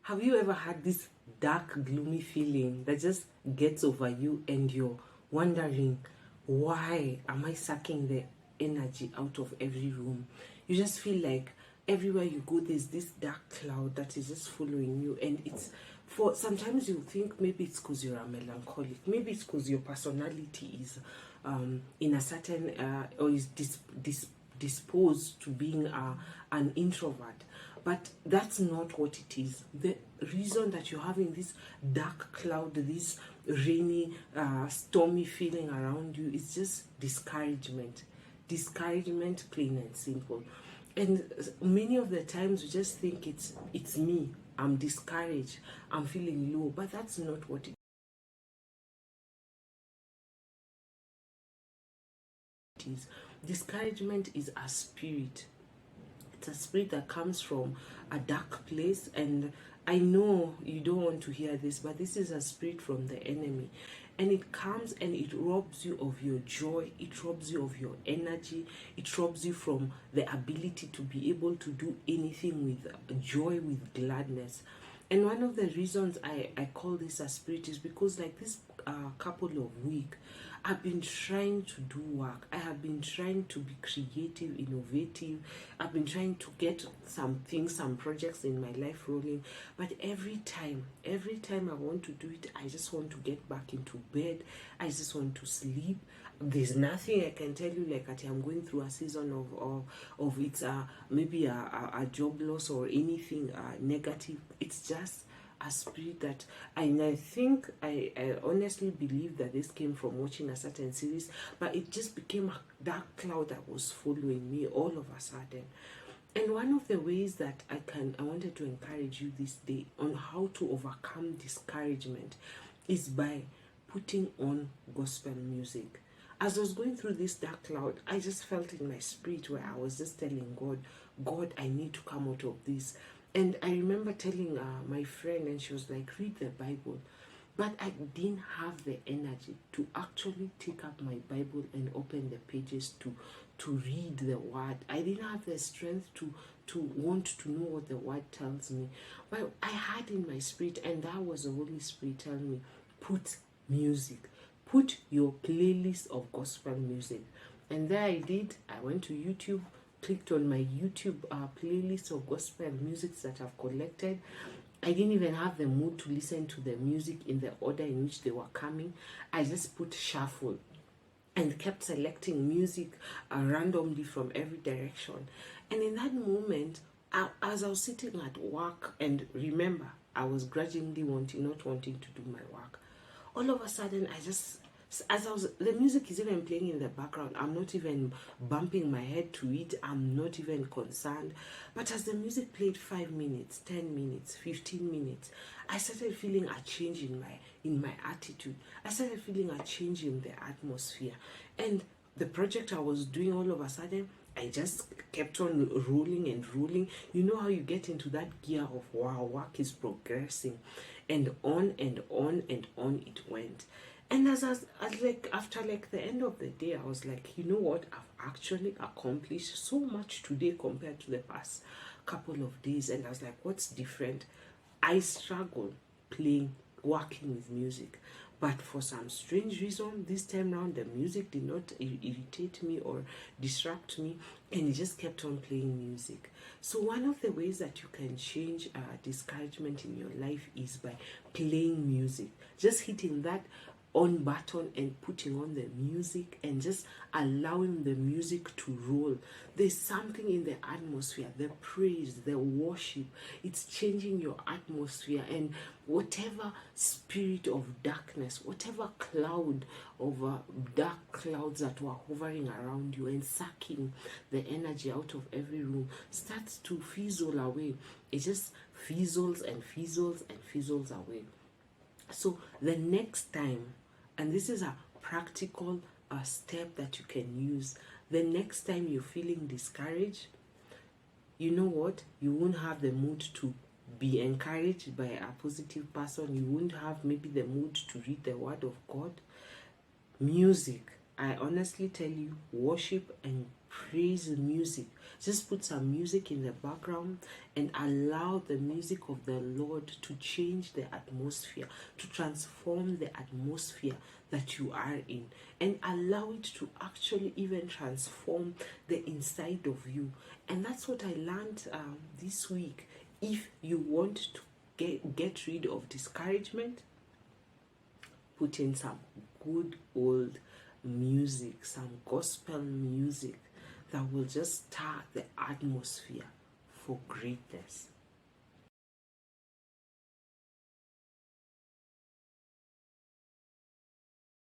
Have you ever had this dark, gloomy feeling that just gets over you and you're wondering, why am I sucking the energy out of every room? You just feel like everywhere you go, there's this dark cloud that is just following you. And it's for sometimes you think maybe it's because you're a melancholic, maybe it's because your personality is in a certain or is disposed to being an introvert. But that's not what it is. The reason that you're having this dark cloud, this rainy, stormy feeling around you is just discouragement. Discouragement, plain and simple. And many of the times we just think it's me. I'm discouraged. I'm feeling low. But that's not what it is. Discouragement is a spirit. It's a spirit that comes from a dark place. And I know you don't want to hear this, but this is a spirit from the enemy. And it comes and it robs you of your joy, it robs you of your energy, it robs you from the ability to be able to do anything with joy, with gladness. And one of the reasons I call this a spirit is because, like this couple of weeks, I've been trying to do work. I have been trying to be creative, innovative. I've been trying to get some things, some projects in my life rolling. But every time I want to do it, I just want to get back into bed. I just want to sleep. There's nothing I can tell you like I'm going through a season of it's maybe a job loss or anything negative. It's just a spirit that I think I honestly believe that this came from watching a certain series, but it just became a dark cloud that was following me all of a sudden. And one of the ways that I wanted to encourage you this day on how to overcome discouragement is by putting on gospel music. As I was going through this dark cloud, I just felt in my spirit where I was just telling God, I need to come out of this. And I remember telling my friend, and she was like, read the Bible. But I didn't have the energy to actually take up my Bible and open the pages to read the word. I didn't have the strength to want to know what the word tells me. But I had in my spirit, and that was the Holy Spirit telling me, put music. Put your playlist of gospel music. And there I did. I went to YouTube, clicked on my YouTube playlist of gospel music that I've collected. I didn't even have the mood to listen to the music in the order in which they were coming. I just put shuffle and kept selecting music randomly from every direction. And in that moment, as I was sitting at work, and remember, I was grudgingly not wanting to do my work. All of a sudden, the music is even playing in the background. I'm not even bumping my head to it. I'm not even concerned. But as the music played 5 minutes, 10 minutes, 15 minutes, I started feeling a change in my attitude. I started feeling a change in the atmosphere. And the project I was doing, all of a sudden, I just kept on rolling and rolling. You know how you get into that gear of, wow, work is progressing. And on and on and on it went. And after the end of the day, I was like, you know what? I've actually accomplished so much today compared to the past couple of days. And I was like, what's different? I struggle working with music. But for some strange reason, this time around, the music did not irritate me or disrupt me, and it just kept on playing music. So one of the ways that you can change discouragement in your life is by playing music. Just hitting that on button and putting on the music and just allowing the music to roll. There's something in the atmosphere, the praise, the worship. It's changing your atmosphere, and whatever spirit of darkness, whatever cloud of dark clouds that were hovering around you and sucking the energy out of every room starts to fizzle away. It just fizzles and fizzles and fizzles away. So the next time, and this is a practical step that you can use, the next time you're feeling discouraged, you know what? You won't have the mood to be encouraged by a positive person. You won't have maybe the mood to read the word of God. Music, I honestly tell you, worship and praise music. Just put some music in the background and allow the music of the Lord to change the atmosphere, to transform the atmosphere that you are in, and allow it to actually even transform the inside of you. And that's what I learned this week. If you want to get rid of discouragement, put in some good old music, some gospel music that will just start the atmosphere for greatness.